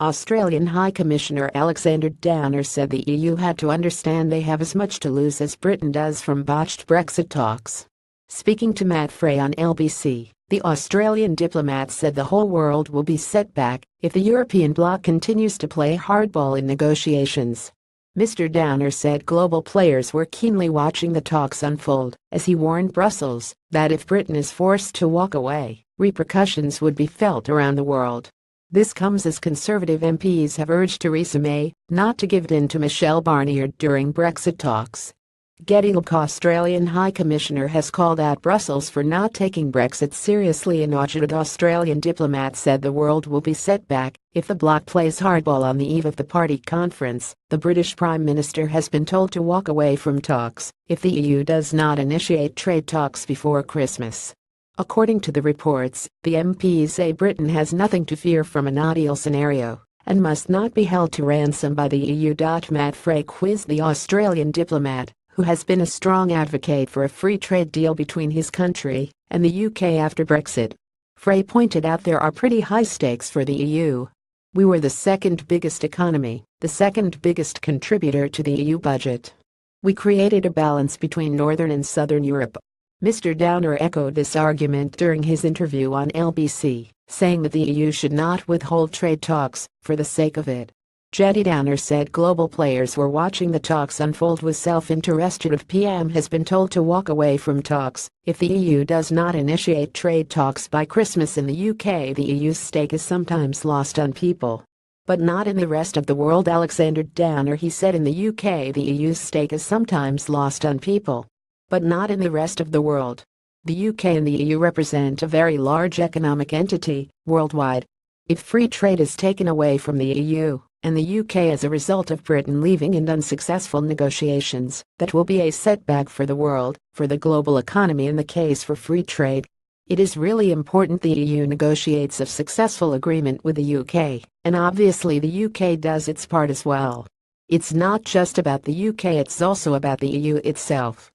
Australian High Commissioner Alexander Downer said the EU had to understand they have as much to lose as Britain does from botched Brexit talks. Speaking to Matt Frey on LBC, the Australian diplomat said the whole world will be set back if the European bloc continues to play hardball in negotiations. Mr. Downer said global players were keenly watching the talks unfold, as he warned Brussels that if Britain is forced to walk away, repercussions would be felt around the world. This comes as Conservative MPs have urged Theresa May not to give in to Michel Barnier during Brexit talks. Getty Look Australian High Commissioner has called out Brussels for not taking Brexit seriously. An aged Australian diplomat said the world will be set back if the bloc plays hardball on the eve of the party conference. The British Prime Minister has been told to walk away from talks if the EU does not initiate trade talks before Christmas. According to the reports, the MPs say Britain has nothing to fear from an ideal scenario and must not be held to ransom by the EU. Matt Frey quizzed the Australian diplomat, who has been a strong advocate for a free trade deal between his country and the UK after Brexit. Frey pointed out there are pretty high stakes for the EU. We were the second biggest economy, the second biggest contributor to the EU budget. We created a balance between Northern and Southern Europe. Mr. Downer echoed this argument during his interview on LBC, saying that the EU should not withhold trade talks for the sake of it. Getty Downer said global players were watching the talks unfold with self-interest. If PM has been told to walk away from talks if the EU does not initiate trade talks by Christmas. In the UK, the EU's stake is sometimes lost on people, but not in the rest of the world. Alexander Downer, he said in the UK the EU's stake is sometimes lost on people, but not in the rest of the world. The UK and the EU represent a very large economic entity worldwide. If free trade is taken away from the EU and the UK as a result of Britain leaving and unsuccessful negotiations, that will be a setback for the world, for the global economy and the case for free trade. It is really important the EU negotiates a successful agreement with the UK, and obviously the UK does its part as well. It's not just about the UK, it's also about the EU itself.